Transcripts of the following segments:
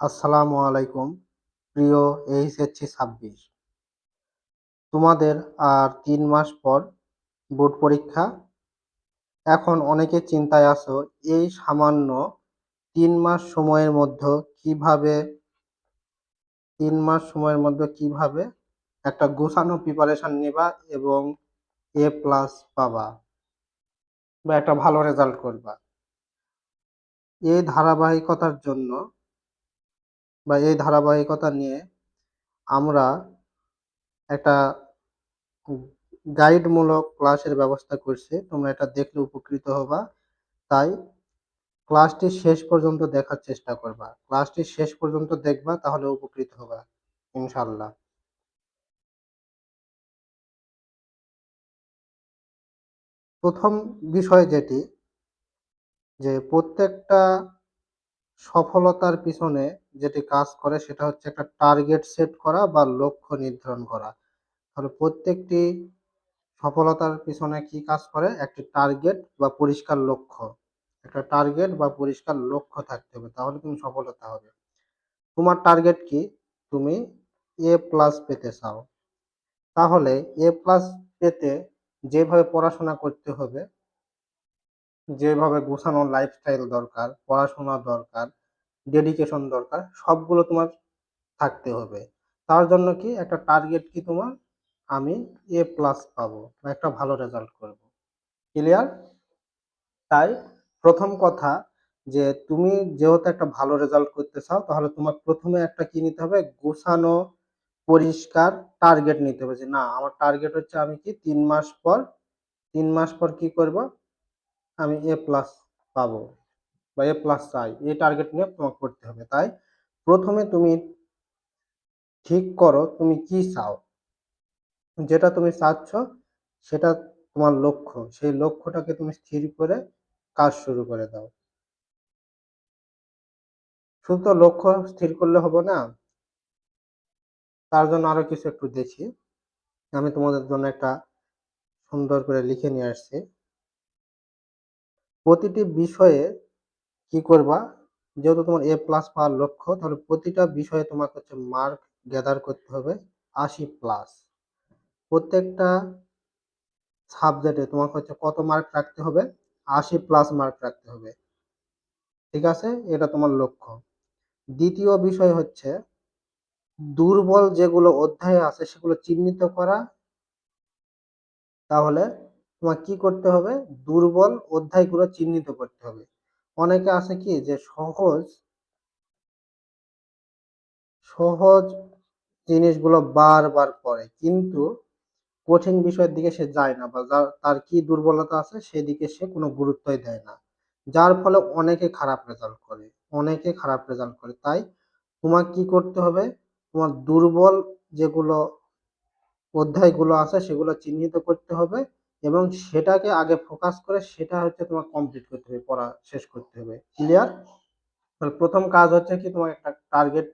আসসালামু আলাইকুম প্রিয় এইচএসসি ২৬। তোমাদের আর ৩ মাস পর বোর্ড পরীক্ষা। এখন অনেকে চিন্তায় আছো এই সামান্য ৩ মাস সময়ের মধ্যে কিভাবে ৩ মাস সময়ের মধ্যে কিভাবে একটা গোছানো প্রিপারেশন নিবা এবং এ প্লাস পাবা বা একটা ভালো রেজাল্ট করবা। এই ধারাবাহিকতার জন্য বা এই ধারাবাহিকতা নিয়ে আমরা একটা গাইডমূলক ক্লাসের ব্যবস্থা করছি। তোমরা এটা দেখলে উপকৃত হবা। তাই ক্লাসটি শেষ পর্যন্ত দেখার চেষ্টা করবা। ক্লাসটি শেষ পর্যন্ত দেখবা, তাহলে উপকৃত হবা ইনশাআল্লাহ। প্রথম বিষয় যে প্রত্যেকটা সফলতার পিছনে যেটি কাজ করে সেটা হচ্ছে একটা টার্গেট সেট করা বা লক্ষ্য নির্ধারণ করা। তাহলে প্রত্যেকটি সফলতার পিছনে কি কাজ করে? একটি টার্গেট বা পরিষ্কার লক্ষ্য। একটা টার্গেট বা পরিষ্কার লক্ষ্য থাকতে হবে, তাহলে তুমি সফলতা হবে। তোমার টার্গেট কি? তুমি এ প্লাস পেতে চাও। তাহলে এ প্লাস পেতে যেভাবে পড়াশোনা করতে হবে, যেভাবে গোছানো লাইফস্টাইল দরকার, পড়াশোনা দরকার, ডেডিকেশন দরকার, সবগুলো তোমার থাকতে হবে। তার জন্য কি একটা টার্গেট কি তোমার? আমি এ প্লাস পাবো বা একটা ভালো রেজাল্ট করব। ক্লিয়ার? তাই প্রথম কথা, যে তুমি যেহেতু একটা ভালো রেজাল্ট করতে চাও, তাহলে তোমার প্রথমে একটা কি নিতে হবে? গোছানো পরিষ্কার টার্গেট নিতে হবে, যে না, আমার টার্গেট হচ্ছে আমি কি ৩ মাস পর কি করব? আমি এ প্লাস পাবো বা এ প্লাস চাই। এই টার্গেট নিয়ে তোমাকে করতে হবে। তাই প্রথমে তুমি ঠিক করো তুমি কি চাও। যেটা তুমি চাচ্ছ সেটা তোমার লক্ষ্য। সেই লক্ষ্যটাকে তুমি স্থির করে কাজ শুরু করে দাও। শুধু তো লক্ষ্য স্থির করলে হবে না, তার জন্য আরো কিছু একটু দেখি। আমি তোমাদের জন্য একটা সুন্দর করে লিখে নিয়ে আসছি। প্রতিটি বিষয়ে কি করবা? যেহেতু তোমার এ প্লাস পাওয়ার লক্ষ্য, তাহলে প্রতিটা বিষয়ে তোমাকে হচ্ছে মার্ক গ্যাদার করতে হবে ৮০+। প্রত্যেকটা সাবজেক্টে তোমাকে হচ্ছে কত মার্ক রাখতে হবে? ৮০+ মার্ক রাখতে হবে। ঠিক আছে? এটা তোমার লক্ষ্য। দ্বিতীয় বিষয় হচ্ছে দুর্বল যেগুলো অধ্যায় আছে সেগুলো চিহ্নিত করা। তাহলে তোমার কি করতে হবে? দুর্বল অধ্যায়গুলো চিহ্নিত করতে হবে। অনেকে আছে কি যে সহজ সহজ জিনিসগুলো বারবার পড়ে, কিন্তু কঠিন বিষয়ের দিকে সে যায় না, বা তার কি দুর্বলতা আছে সেদিকে সে কোনো গুরুত্বই দেয় না। যার ফলে অনেকে খারাপ রেজাল্ট করে। তাই তোমার কি করতে হবে? তোমার দুর্বল যেগুলো অধ্যায়গুলো আছে সেগুলো চিহ্নিত করতে হবে এবং সেটাকে আগে ফোকাস করে সেটা হচ্ছে তোমার কমপ্লিট করতে হবে, পড়া শেষ করতে হবে। ক্লিয়ার? তাহলে প্রথম কাজ হচ্ছে কি, তোমার একটা টার্গেট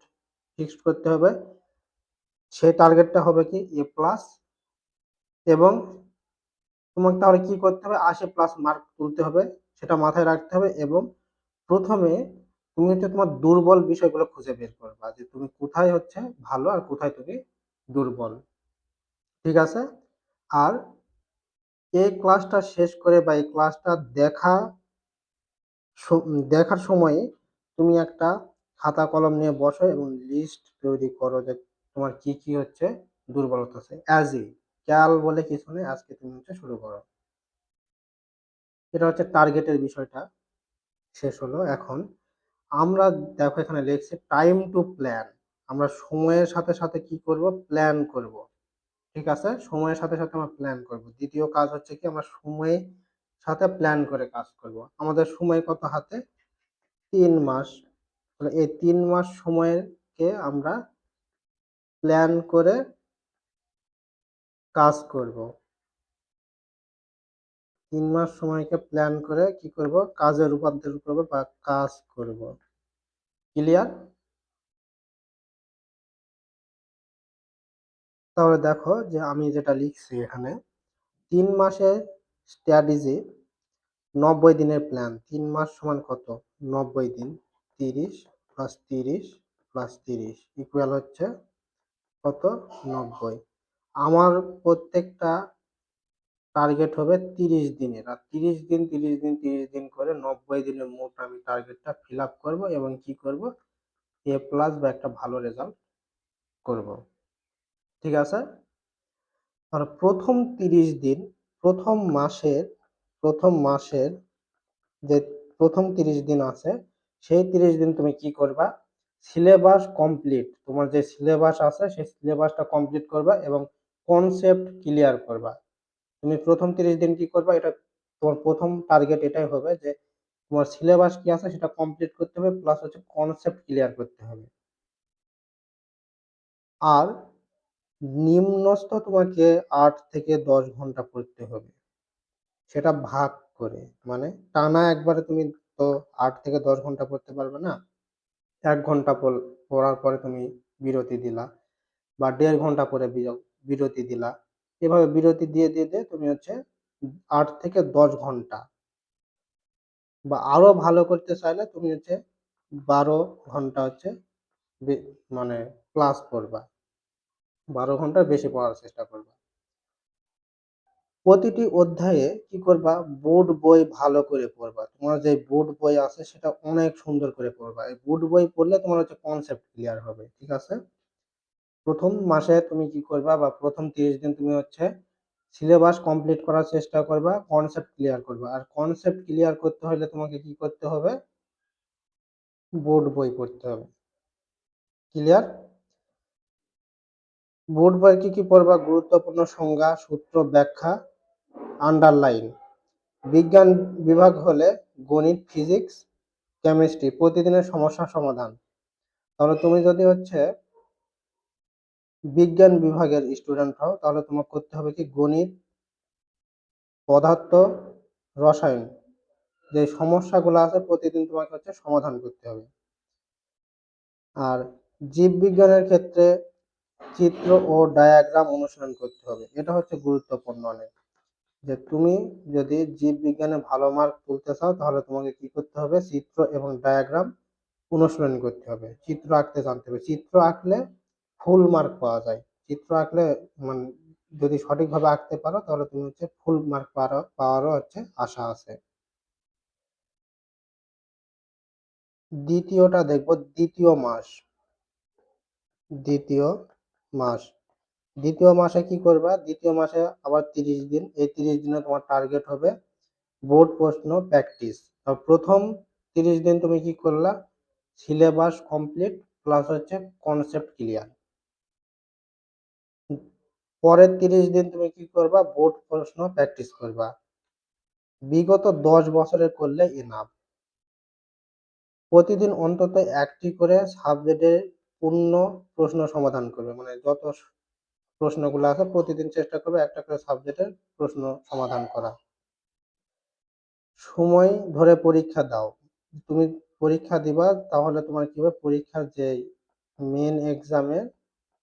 ফিক্সড করতে হবে। সেই টার্গেটটা হবে কি এ প্লাস। এবং তোমাকে তাহলে কি করতে হবে? ৮০+ মার্ক তুলতে হবে, সেটা মাথায় রাখতে হবে। এবং প্রথমে তুমি হচ্ছে তোমার দুর্বল বিষয়গুলো খুঁজে বের করবা, যে তুমি কোথায় হচ্ছে ভালো আর কোথায় তুমি দুর্বল। ঠিক আছে? আর এই ক্লাসটা শেষ করে বা এই ক্লাসটা দেখার সময়ে তুমি একটা খাতা কলম নিয়ে বসো এবং লিস্ট তৈরি করো, যে তোমার কি কি হচ্ছে দুর্বলতা আছে। খেয়াল বলে কিছু নেই, আজকে তুমি হচ্ছে শুরু করো। এটা হচ্ছে টার্গেটের বিষয়টা শেষ হলো। এখন আমরা দেখো এখানে লিখছি টাইম টু প্ল্যান। আমরা সময়ের সাথে সাথে কি করব? প্ল্যান করব। ঠিক আছে? সময়ের সাথে সাথে আমরা প্ল্যান করব। দ্বিতীয় কাজ হচ্ছে কি, আমরা সময়ের সাথে প্ল্যান করে কাজ করব। আমাদের সময় কত হাতে? ৩ মাস। তাহলে এই ৩ মাস সময়কে আমরা প্ল্যান করে কাজ করব। ৩ মাস সময়কে প্ল্যান করে কি করব? কাজে রূপান্তর করব বা কাজ করব। ক্লিয়ার? তাহলে দেখো যে আমি যেটা লিখছি এখানে, ৩ মাসের স্ট্র্যাটেজি, ৯০ দিনের প্ল্যান। ৩ মাস সমান কত? ৯০ দিন। ৩০ + ৩০ প্লাস 30 ইকুয়াল হচ্ছে কত? 90। আমার প্রত্যেকটা টার্গেট হবে 30 দিনের, আর 30 দিন 30 দিন 30 দিন করে 90 দিনের মোট আমি টার্গেটটা ফিল আপ করবো এবং কি করব, এ প্লাস বা একটা ভালো রেজাল্ট করব। ঠিক আছে? আর প্রথম 30 দিন, প্রথম মাসের প্রথম মাসের যে প্রথম 30 দিন আছে, সেই 30 দিন তুমি কি করবা? সিলেবাস কমপ্লিট, তোমার যে সিলেবাস আছে সেই সিলেবাসটা কমপ্লিট করবা এবং কনসেপ্ট ক্লিয়ার করবা। তুমি প্রথম 30 দিন কি করবা? এটা তোমার প্রথম টার্গেট এটাই হবে যে তোমার সিলেবাস কি আছে সেটা কমপ্লিট করতে হবে, প্লাস হচ্ছে কনসেপ্ট ক্লিয়ার করতে হবে। আর নিম্নস্থ তোমাকে 8 থেকে 10 ঘন্টা পড়তে হবে, সেটা ভাগ করে। মানে টানা একবারে তুমি তো 8 থেকে 10 ঘন্টা পড়তে পারবে না। 1 ঘন্টা পড়ার পরে তুমি বিরতি দিলা, বা 1.5 ঘন্টা পরে বিরতি দিলা। এভাবে বিরতি দিয়ে তুমি হচ্ছে 8 থেকে 10 ঘন্টা, বা আরো ভালো করতে চাইলে তুমি হচ্ছে 12 ঘন্টা হচ্ছে মানে ক্লাস করবা, 12 ঘন্টার বেশি পড়ার চেষ্টা করবা। প্রতিটি অধ্যায়ে কি করবা? বোর্ড বই ভালো করে পড়বা। তোমার যে বোর্ড বই আছে সেটা অনেক সুন্দর করে পড়বা। এই বোর্ড বই পড়লে তোমার হচ্ছে কনসেপ্ট ক্লিয়ার হবে। ঠিক আছে? প্রথম মাসে তুমি কি করবা, বা প্রথম 30 দিন তুমি হচ্ছে সিলেবাস কমপ্লিট করার চেষ্টা করবা, কনসেপ্ট ক্লিয়ার করবা। আর কনসেপ্ট ক্লিয়ার করতে হলে তোমাকে কি করতে হবে? বোর্ড বই পড়তে হবে। ক্লিয়ার? বোর্ড বই কি পড়বা? গুরুত্বপূর্ণ সংজ্ঞা, সূত্র, ব্যাখ্যা, আন্ডারলাইন। বিজ্ঞান বিভাগ হলে গণিত, ফিজিক্স, কেমিস্ট্রি, প্রতিদিনের সমস্যা সমাধান। তাহলে তুমি যদি হচ্ছে বিজ্ঞান বিভাগের স্টুডেন্ট হও, তাহলে তোমাকে করতে হবে কি? গণিত, পদার্থ, রসায়ন, যে সমস্যাগুলো আছে প্রতিদিন তোমাকে হচ্ছে সমাধান করতে হবে। আর জীববিজ্ঞানের ক্ষেত্রে চিত্র ও ডায়াগ্রাম অনুসরণ করতে হবে। এটা হচ্ছে গুরুত্বপূর্ণ অনেক, যে তুমি যদি জীববিজ্ঞানে ভালো মার্ক তুলতে চাও তাহলে তোমাকে কি করতে হবে? চিত্র এবং ডায়াগ্রাম অনুশীলন করতে হবে, চিত্র আঁকতে জানতে হবে। চিত্র আঁকলে ফুল মার্ক পাওয়া যায়। চিত্র আঁকলে মানে যদি সঠিকভাবে আঁকতে পারো তাহলে তুমি হচ্ছে ফুল মার্ক পাওয়ারও হচ্ছে আশা আছে। দ্বিতীয়টা দেখবো, দ্বিতীয় মাস। দ্বিতীয় মাস দ্বিতীয় মাসে কি করবা? দ্বিতীয় মাসে আবার 30 দিন। এই 30 দিনে তোমার টার্গেট হবে বোর্ড প্রশ্ন প্র্যাকটিস। প্রথম 30 দিন তুমি কি করলা? সিলেবাস কমপ্লিট প্লাস হচ্ছে কনসেপ্ট ক্লিয়ার। পরের 30 দিন তুমি কি করবা? বোর্ড প্রশ্ন প্র্যাকটিস করবা। বিগত 10 বছরের করলে এনাফ। প্রতিদিন অন্তত একটি করে সাবজেক্টের পূর্ণ প্রশ্ন সমাধান করবে, মানে যত প্রশ্নগুলো আছে প্রতিদিন চেষ্টা করবে একটা করে সাবজেক্টের প্রশ্ন সমাধান করা। সময় ধরে পরীক্ষা দাও। তুমি পরীক্ষা দিবা, তাহলে তোমার কি হবে? পরীক্ষার যে মেন এক্সামে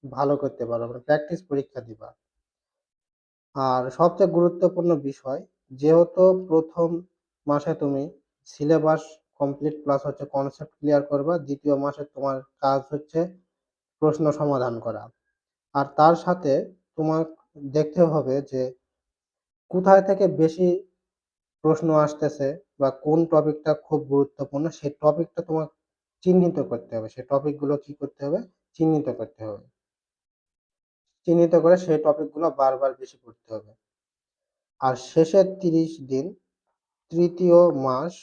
ভালো করতে পারো, মানে প্র্যাকটিস পরীক্ষা দিবা। আর সবচেয়ে গুরুত্বপূর্ণ বিষয়, যেহেতু প্রথম মাসে তুমি সিলেবাস কমপ্লিট প্লাস হচ্ছে কনসেপ্ট ক্লিয়ার করবা, দ্বিতীয় মাসে তোমার কাজ হচ্ছে প্রশ্ন সমাধান করা। আর তার সাথে তোমার দেখতে হবে যে কোথায় থেকে বেশি প্রশ্ন আসতেছে, বা কোন টপিকটা খুব গুরুত্বপূর্ণ সেই টপিকটা তোমার চিহ্নিত করতে হবে। সেই টপিকগুলো কি করতে হবে? চিহ্নিত করতে হবে। চিহ্নিত করে সেই টপিকগুলো বারবার বেশি পড়তে হবে। আর শেষের 30 দিন, তৃতীয় মাস,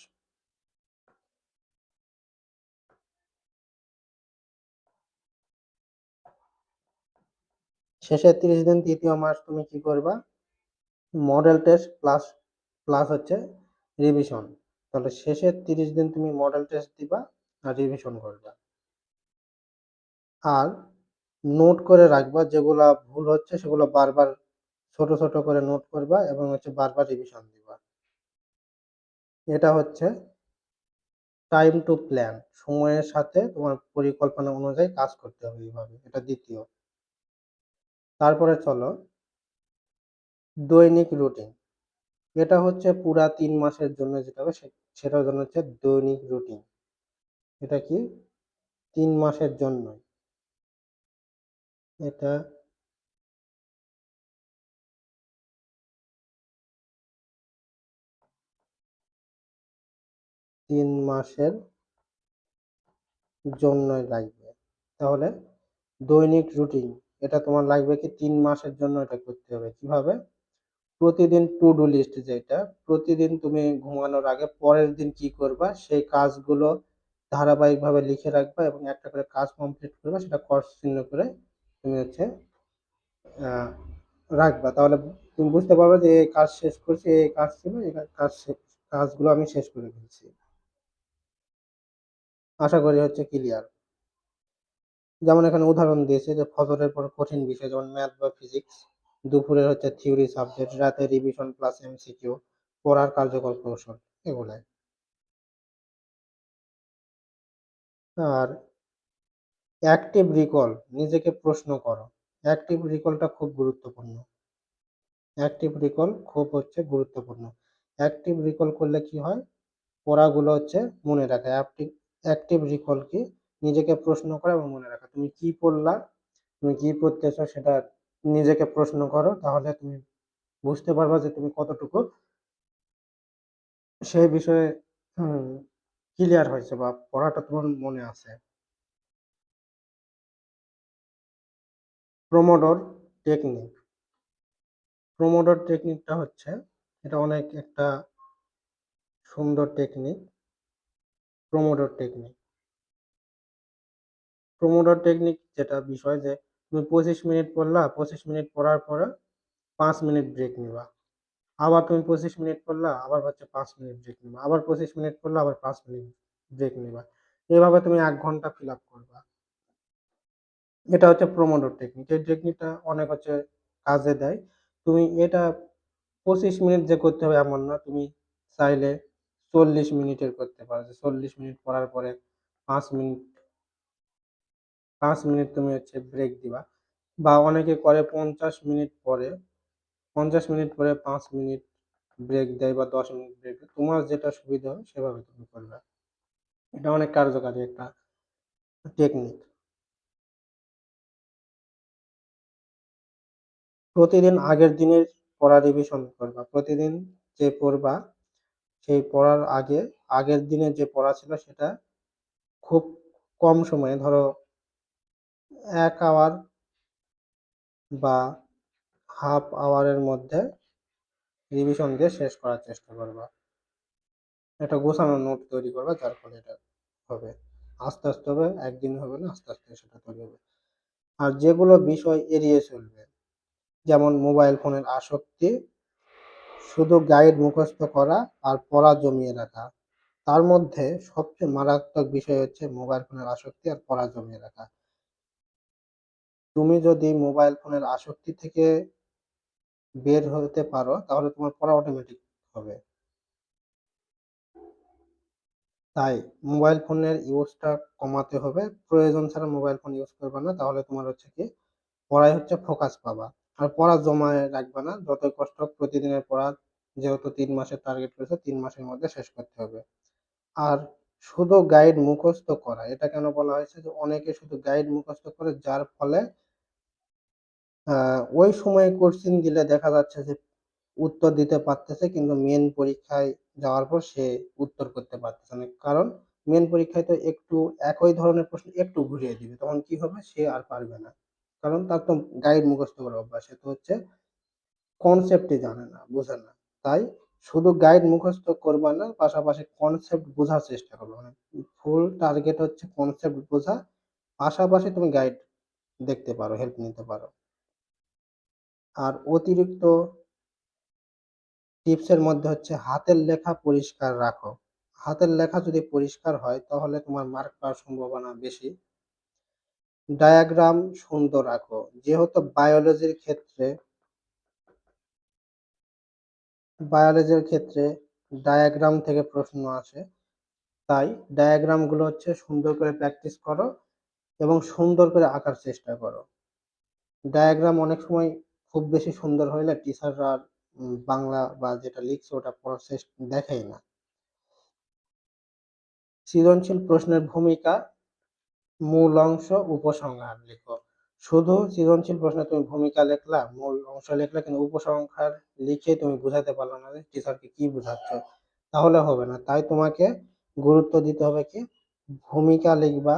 শেষের 30 দিন তৃতীয় মাস তুমি কি করবা? মডেল টেস্ট প্লাস প্লাস হচ্ছে রিভিশন। তাহলে শেষের 30 দিন তুমি মডেল টেস্ট দিবা আর রিভিশন করবা। আর নোট করে রাখবা, যেগুলা ভুল হচ্ছে সেগুলো বারবার ছোট ছোট করে নোট করবা এবং হচ্ছে বারবার রিভিশন দিবা। এটা হচ্ছে টাইম টু প্ল্যান, সময়ের সাথে তোমার পরিকল্পনা অনুযায়ী কাজ করতে হবে এইভাবে। এটা দ্বিতীয়। তারপরে চলো দৈনিক রুটিন। এটা হচ্ছে পুরা 3 মাসের জন্য যেটা হবে সেটার জন্য হচ্ছে দৈনিক রুটিন। এটা কি? 3 মাসের জন্যই। এটা 3 মাসের জন্যই লাগবে। তাহলে দৈনিক রুটিন এটা তোমার লাগবে কি 3 মাসের জন্য এটা করতে হবে। কিভাবে? প্রতিদিন টু ডু লিস্ট যেটা, প্রতিদিন তুমি ঘুমানোর আগে পরের দিন কি করবা সেই কাজগুলো ধারাবাহিকভাবে লিখে রাখবা এবং একটা করে কাজ কমপ্লিট করবা, সেটা ক্রস চিহ্ন করে তুমি হচ্ছে আহ, রাখবা। তাহলে তুমি বুঝতে পারবে যে এই কাজ শেষ করছি, এই কাজ ছিল, এই কাজগুলো আমি শেষ করে ফেলছি। আশা করি হচ্ছে ক্লিয়ার। যেমন এখানে উদাহরণ দিয়েছে যে ফজরের পর কঠিন বিষয় যেমন ম্যাথ বা ফিজিক্স, দুপুরের হচ্ছে থিওরি সাবজেক্ট, রাতে রিভিশন প্লাস এমসিকিউ, পড়ার কার্যকর কৌশল, এগুলাই। আর অ্যাক্টিভ রিকল, নিজেকে প্রশ্ন করো। অ্যাক্টিভ রিকলটা খুব গুরুত্বপূর্ণ। অ্যাক্টিভ রিকল খুব হচ্ছে গুরুত্বপূর্ণ। অ্যাক্টিভ রিকল করলে কি হয়, পড়াগুলো হচ্ছে মনে রাখা। অ্যাক্টিভ অ্যাক্টিভ রিকল কি, নিজেকে প্রশ্ন করা এবং মনে রাখা। তুমি কি পড়লা, তুমি কি পড়তেছো সেটা নিজেকে প্রশ্ন করো, তাহলে তুমি বুঝতে পারবা যে তুমি কতটুকু সেই বিষয়ে ক্লিয়ার হয়েছে বা পড়াটা তোমার মনে আছে। প্রোমোডোর টেকনিক, প্রোমোডোর টেকনিকটা হচ্ছে, এটা অনেক একটা সুন্দর টেকনিক। প্রোমোডোর টেকনিক, প্রোমোডোর টেকনিক যেটা বিষয় যে তুমি 25 মিনিট পড়লা, 25 মিনিট পড়ার পরে 5 মিনিট ব্রেক নিবা। আবার তুমি 25 মিনিট পড়লা, আবার হচ্ছে 5 মিনিট ব্রেক নিবা, আবার 25 মিনিট পড়লা, আবার 5 মিনিট ব্রেক নিবা। এভাবে তুমি 1 ঘন্টা ফিল আপ করবা। এটা হচ্ছে প্রোমোডোর টেকনিক। এই টেকনিকটা অনেক হচ্ছে কাজে দেয়। তুমি এটা 25 মিনিট যে করতে হবে এমন না, তুমি চাইলে 40 মিনিটের করতে পারো, যে 40 মিনিট পড়ার পরে 5 মিনিট, 5 মিনিট তুমি হচ্ছে ব্রেক দিবা। বা অনেকে করে 50 মিনিট পরে, 50 মিনিট পরে 5 মিনিট ব্রেক দেয় বা 10 মিনিট ব্রেক দেয়। তোমার যেটা সুবিধা হয় সেভাবে তুমি করবে। এটা অনেক কার্যকারী একটা টেকনিক। প্রতিদিন আগের দিনের পড়া রিভিশন করবা। প্রতিদিন যে পড়বা সেই পড়ার আগে আগের দিনে যে পড়া ছিল সেটা খুব কম সময়ে, ধরো 1 আওয়ার বা হাফ আওয়ারের মধ্যে রিভিশন দিয়ে শেষ করার চেষ্টা করবা। একটা গোছানো নোট তৈরি করবা, যার ফলে এটা হবে। আস্তে আস্তে হবে, একদিন হবে না, আস্তে আস্তে সেটা তৈরি হবে। আর যেগুলো বিষয় এড়িয়ে চলবে, যেমন মোবাইল ফোনের আসক্তি, শুধু গাইড মুখস্থ করা আর পড়া জমিয়ে রাখা। তার মধ্যে সবচেয়ে মারাত্মক বিষয় হচ্ছে মোবাইল ফোনের আসক্তি আর পড়া জমিয়ে রাখা। তুমি যদি মোবাইল ফোনের আসক্তি থেকে বের হতে পারো তাহলে তোমার পড়া অটোমেটিক হবে। তাই মোবাইল ফোনের ইউজটা কমাতে হবে। প্রয়োজন ছাড়া মোবাইল ফোন ইউজ করবে না, তাহলে তোমার হচ্ছে কি পড়ায় হচ্ছে ফোকাস পাবা। আর পড়া জমায়ে রাখবে না, যতই কষ্ট হোক প্রতিদিনের পড়া, যেহেতু 3 মাসের টার্গেট রয়েছে 3 মাসের মধ্যে শেষ করতে হবে। আর শুধু গাইড মুখস্থ করা, এটা কেন বলা হয়েছে যে অনেকে শুধু গাইড মুখস্থ করে, যার ফলে ওই সময়ে কোশ্চিন দিলে দেখা যাচ্ছে যে উত্তর দিতে পারতেছে, কিন্তু মেন পরীক্ষায় যাওয়ার পর সে উত্তর করতে পারতেছে না। কারণ মেন পরীক্ষায় তো একটু একই ধরনের প্রশ্ন একটু ঘুরিয়ে দিবে, তখন কি হবে, সে আর পারবে না। কারণ তার তো গাইড মুখস্থ করার অভ্যাস, সে তো হচ্ছে কনসেপ্টই জানে না, বোঝে না। তাই শুধু গাইড মুখস্থ করবা না, পাশাপাশি কনসেপ্ট বোঝার চেষ্টা করবে। মানে ফুল টার্গেট হচ্ছে কনসেপ্ট বোঝা, পাশাপাশি তুমি গাইড দেখতে পারো, হেল্প নিতে পারো। আর অতিরিক্ত টিপসের মধ্যে হচ্ছে হাতের লেখা পরিষ্কার রাখো। হাতের লেখা যদি পরিষ্কার হয় তাহলে তোমার মার্ক পাওয়ার সম্ভাবনা বেশি। ডায়াগ্রাম সুন্দর রাখো। যেহেতু বায়োলজির ক্ষেত্রে ডায়াগ্রাম থেকে প্রশ্ন আসে, তাই ডায়াগ্রামগুলো হচ্ছে সুন্দর করে প্র্যাকটিস করো এবং সুন্দর করে আঁকার চেষ্টা করো। ডায়াগ্রাম অনেক সময় খুব বেশি সুন্দর হইলে টিচাররা আর বাংলা বা যেটা লিখছে ওটা পড়ার দেখেই না। সৃজনশীল প্রশ্নের ভূমিকা, মূল অংশ উপসংহার লিখো। শুধু সৃজনশীল প্রশ্নে তুমি ভূমিকা লিখলা, মূল অংশ লিখলা, কিন্তু উপসংহার লিখে তুমি বুঝাতে পারলে না যে টিচারকে কি বুঝাচ্ছ, তাহলে হবে না। তাই তোমাকে গুরুত্ব দিতে হবে কি, ভূমিকা লিখবা,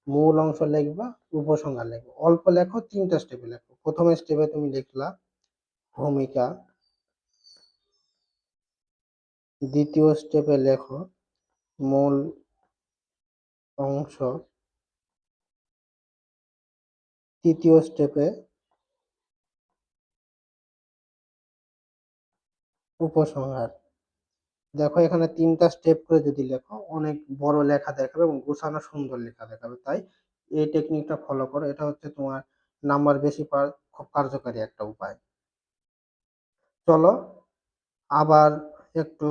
মূল অংশ লিখবা, উপসংহার লিখবা। অল্প লেখো, 3টা স্টেপে লেখো। প্রথম স্টেপে তুমি লিখলা ভূমিকা, দ্বিতীয় স্টেপে লেখো মূল অংশ, তৃতীয় স্টেপে উপসংহার। দেখো এখানে 3টা স্টেপ করে যদি লেখো, অনেক বড় লেখা দেখাবে এবং গোছানো সুন্দর লেখা দেখাবে। তাই এই টেকনিকটা ফলো করো, এটা হচ্ছে তোমার নাম্বার বেশি পাওয়ার খুব কার্যকারী একটা উপায়। চলো আবার একটু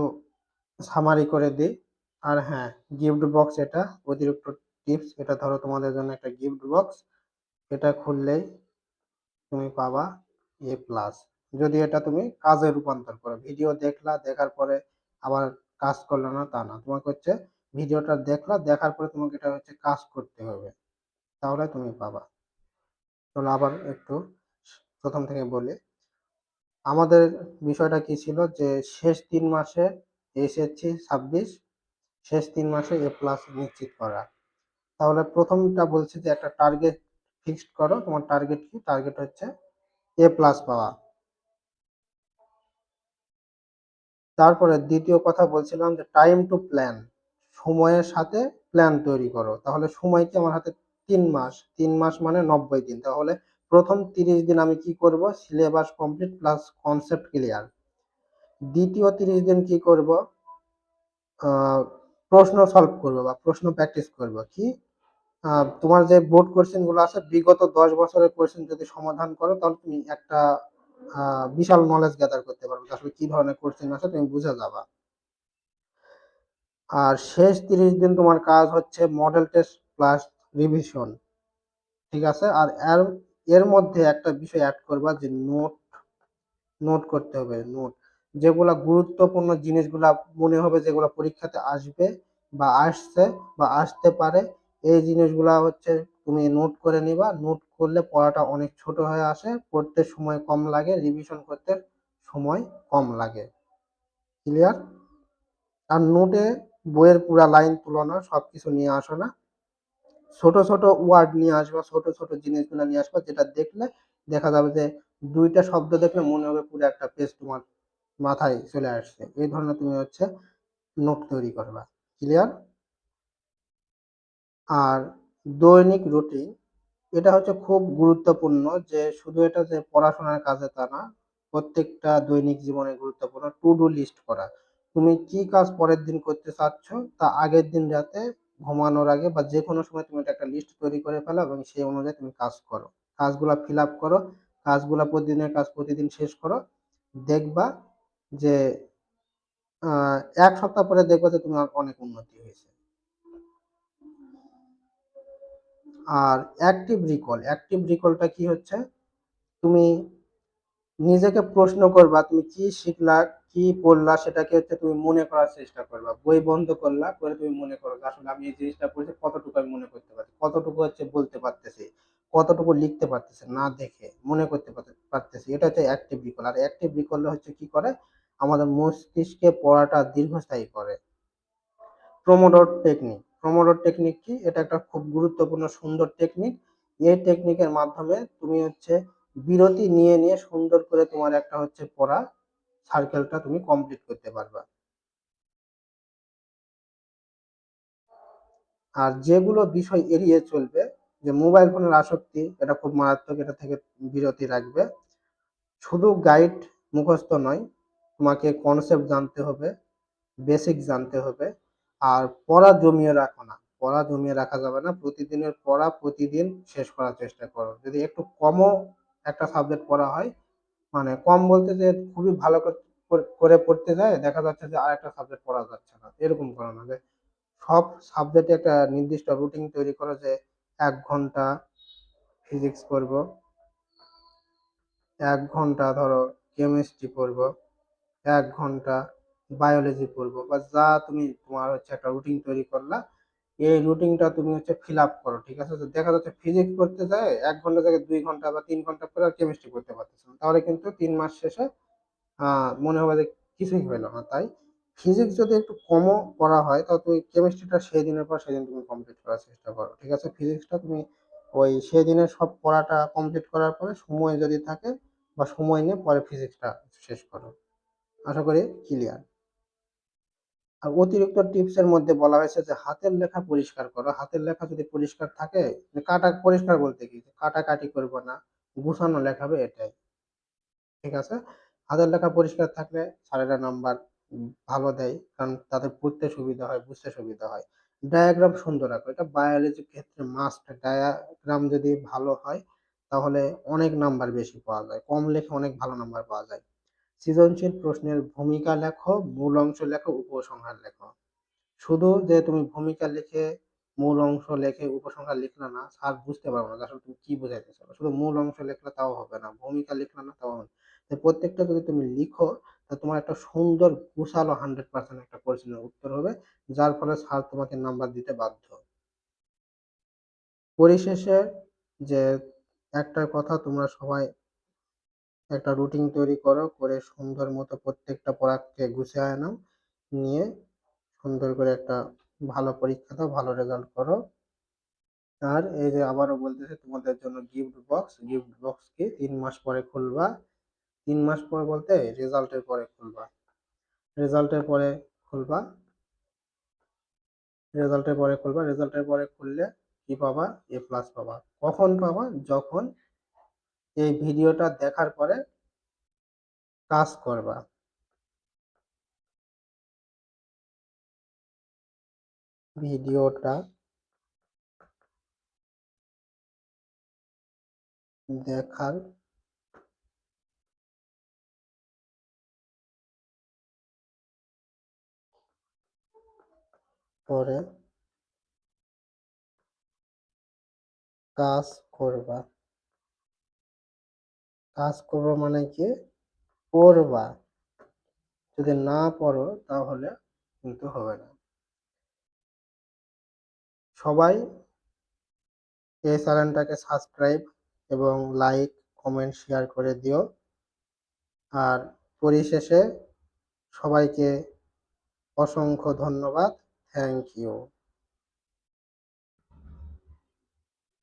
সামারি করে দিই। আর হ্যাঁ, গিফট বক্স, এটা অতিরিক্ত টিপস, এটা ধরো তোমাদের জন্য একটা গিফট বক্স, এটা খুললেই তুমি পাবা A+। যদি এটা তুমি কাজে রূপান্তর করো, ভিডিও দেখলা, দেখার পরে আবার কাজ করলে না তা না, তোমাকে হচ্ছে ভিডিওটা দেখলা, দেখার পরে তোমাকে এটা হচ্ছে কাজ করতে হবে, তাহলে তুমি পাবা। চলো আবার একটু প্রথম থেকে বলি। আমাদের বিষয়টা কি ছিল, যে শেষ 3 মাসে এসএসসি 26, শেষ 3 মাসে A+ নিশ্চিত করা। তাহলে প্রথমটা বলছে যে একটা টার্গেট ফিক্সড করো। তোমার টার্গেট কি? টার্গেট হচ্ছে A+ পাওয়া। তারপরে দ্বিতীয় কথা বলছিলাম যে টাইম টু প্ল্যান, সময়ের সাথে প্ল্যান তৈরি করো। তাহলে সময় কি আমার হাতে? 3 মাস, 3 মাস মানে 90 দিন। তাহলে প্রথম 30 দিন আমি কি করব? Syllabus complete plus concept clear. দ্বিতীয় 30 দিন কি করব? প্রশ্ন সলভ করব বা প্রশ্ন প্র্যাকটিস করব। কি? তোমার যে বোর্ড কোশ্চেন গুলো আছে, বিগত 10 বছরের কোশ্চেন যদি সমাধান করো, তাহলে তুমি একটা বিশাল নলেজ গ্যাদার করতে পারবে, আসলে কি ধরনের কোশ্চেন আছে তুমি বুঝে যাবা। আর শেষ 30 দিন তোমার কাজ হচ্ছে মডেল টেস্ট প্লাস রিভিশন, ঠিক আছে? আর এর এর মধ্যে একটা বিষয় অ্যাড করবা, যে নোট, নোট করতে হবে। নোট, যেগুলা গুরুত্বপূর্ণ জিনিসগুলা মনে হবে, যেগুলা পরীক্ষাতে আসবে বা আসছে বা আসতে পারে, এই জিনিসগুলা হচ্ছে তুমি নোট করে নিবা। নোট করলে পড়াটা অনেক ছোট হয়ে আসে, পড়তে সময় কম লাগে, রিভিশন করতে সময় কম লাগে। ক্লিয়ার? আর নোটে বইয়ের পুরা লাইন তুলো না, সবকিছু নিয়ে আসো না, ছোট ছোট ওয়ার্ড নিয়ে আসবা, ছোট ছোট জিনিসগুলো নিয়ে আসবা, যেটা দেখলে দেখা যাবে যে 2টা শব্দ দেখলে মনে হবে পুরো একটা পেজ তোমার মাথায় চলে আসছে। এই ধরনের তুমি হচ্ছে নোট তৈরি করবা। ক্লিয়ার? আর দৈনিক রুটিন, এটা হচ্ছে খুব গুরুত্বপূর্ণ, যে শুধু এটা যে পড়াশোনার কাজে তা না, প্রত্যেকটা দৈনিক জীবনে গুরুত্বপূর্ণ। টু ডু লিস্ট করা, তুমি কি কাজ পরের দিন করতে চাচ্ছ, তা আগের দিন রাতে ঘুমানোর আগে বা যে কোনো সময় তুমি এটা একটা লিস্ট তৈরি করে ফেলো এবং সেই অনুযায়ী তুমি কাজ করো, কাজগুলা ফিল আপ করো, কাজগুলা প্রতিদিনের কাজ প্রতিদিন শেষ করো। দেখবা যে 1 সপ্তাহ পরে দেখবা যে তোমার অনেক উন্নতি হয়েছে। আর অ্যাক্টিভ রিকলটা কি হচ্ছে, তুমি নিজেকে প্রশ্ন করবা, তুমি কি শিখলা, কি পড়লা, সেটাকে হচ্ছে তুমি মনে করার চেষ্টা করবা। বই বন্ধ করলা, করে তুমি মনে করো যে আসলে আমি এই জিনিসটা পড়েছি, কতটুকু আমি মনে করতে পারছি, কতটুকু হচ্ছে বলতে পারতেছি, কতটুকু লিখতে পারতেছি, না দেখে মনে করতে পারতেছি। এটা হচ্ছে অ্যাক্টিভ রিকল। আর অ্যাক্টিভ রিকল হচ্ছে কি করে, আমাদের মস্তিষ্কে পড়াটা দীর্ঘস্থায়ী করে। প্রোমোডোর টেকনিক কি? এটা একটা খুব গুরুত্বপূর্ণ সুন্দর টেকনিক। এই টেকনিকের মাধ্যমে তুমি হচ্ছে বিরতি নিয়ে নিয়ে সুন্দর করে তোমার একটা হচ্ছে পড়া সার্কেলটা তুমি কমপ্লিট করতে পারবা। আর যেগুলো বিষয় এড়িয়ে চলবে, যে মোবাইল ফোনের আসক্তি, এটা খুব মারাত্মক, এটা থেকে বিরতি রাখবে। শুধু গাইড মুখস্থ নয়, তোমাকে কনসেপ্ট জানতে হবে, বেসিক জানতে হবে। আর পড়া জমিয়ে রাখো না, পড়া জমিয়ে রাখা যাবে না। প্রতিদিনের পড়া প্রতিদিন শেষ করার চেষ্টা করো। যদি একটু কমও একটা সাবজেক্ট পড়া হয়, মানে কম বলতে যে খুবই ভালো করে পড়তে যায়, দেখা যাচ্ছে যে আর একটা সাবজেক্ট পড়া যাচ্ছে না, এরকম করো না। যে সব সাবজেক্টে একটা নির্দিষ্ট রুটিন তৈরি করো, যে 1 ঘন্টা ফিজিক্স পড়বো, 1 ঘন্টা ধরো কেমিস্ট্রি পড়বো, 1 ঘন্টা বায়োলজি পড়বো, বা যা তুমি তোমার হচ্ছে একটা রুটিন তৈরি করলা। এই রুটিনটা তুমি হচ্ছে ফিল আপ করো, ঠিক আছে? তো দেখা যাচ্ছে ফিজিক্স পড়তে যায় 1 ঘন্টা জায়গায় 2 ঘন্টা বা 3 ঘন্টা পরে আর কেমিস্ট্রি পড়তে পারতেছে না, তাহলে কিন্তু 3 মাস শেষে মনে হবে যে কিছুই হইলো না। তাই ফিজিক্স যদি একটু কমও পড়া হয় তাও তুমি কেমিস্ট্রিটা সেই দিনের পর সেদিন তুমি কমপ্লিট করার চেষ্টা করো, ঠিক আছে? ফিজিক্সটা তুমি ওই সেদিনের সব পড়াটা কমপ্লিট করার পরে সময় যদি থাকে বা সময় নিয়ে পরে ফিজিক্সটা শেষ করো। আশা করি ক্লিয়ার। আর অতিরিক্ত টিপসের মধ্যে বলা হয়েছে যে হাতের লেখা পরিষ্কার করো। হাতের লেখা যদি পরিষ্কার থাকে, যে কাটা পরিষ্কার বলতে কি? যে কাটাকাটি করবো না, গুছানো লেখাবে এটাই। ঠিক আছে? হাতের লেখা পরিষ্কার থাকলে স্যারেরা নাম্বার ভালো দেয়। কারণ তাদের পড়তে সুবিধা হয়, বুঝতে সুবিধা হয়। ডায়াগ্রাম সুন্দর আঁকো। এটা বায়োলজির ক্ষেত্রে মাস্ট। ডায়াগ্রাম যদি ভালো হয় তাহলে অনেক নাম্বার বেশি পাওয়া যায়। কম লেখে অনেক ভালো নাম্বার পাওয়া যায়। সৃজনশীল প্রশ্নের ভূমিকা লেখো, মূল অংশ লেখো, উপসংহার লেখো। শুধু যে তুমি ভূমিকা লিখে, মূল অংশ লিখে, উপসংহার লিখলে না, স্যার বুঝতে পারবে না যে আসলে তুমি কি বোঝাইতে চাও। শুধু মূল অংশ লিখলে তাও হবে না, ভূমিকা লিখলে না তাও হবে না। তো প্রত্যেকটা যদি তুমি লিখো তা তোমার একটা সুন্দর গুছালো 100% একটা কোশ্চেনের উত্তর হবে, যার ফলে স্যার তোমাকে নাম্বার দিতে বাধ্য। পরিশেষে যে একটা কথা, তোমরা সবাই একটা রুটিন তৈরি করো, করে সুন্দর মতো প্রত্যেকটা পড়াকে গুছিয়ে নাও, নিয়ে সুন্দর করে একটা ভালো পরীক্ষা দাও, ভালো রেজাল্ট করো। আর এই যে আবারও বলতেছি তোমাদের জন্য গিফট বক্স কি 3 মাস পরে খুলবা। 3 মাস পর বলতে রেজাল্টের পরে খুলবা। রেজাল্টের পরে খুলবা। রেজাল্টের পরে খুললে কি পাবা? A+ পাবা। কখন পাবা? যখন এই ভিডিওটা দেখার পরে কাজ করবা। ভিডিওটা দেখার পরে কাজ করবা। কাজ করবা মানে কি? পড়বা। যদি না পড়ো তাহলে কিন্তু হবে না। সবাই এই চ্যানেলটাকে সাবস্ক্রাইব এবং লাইক, কমেন্ট, শেয়ার করে দিও। আর পরিশেষে সবাইকে অসংখ্য ধন্যবাদ। Thank you.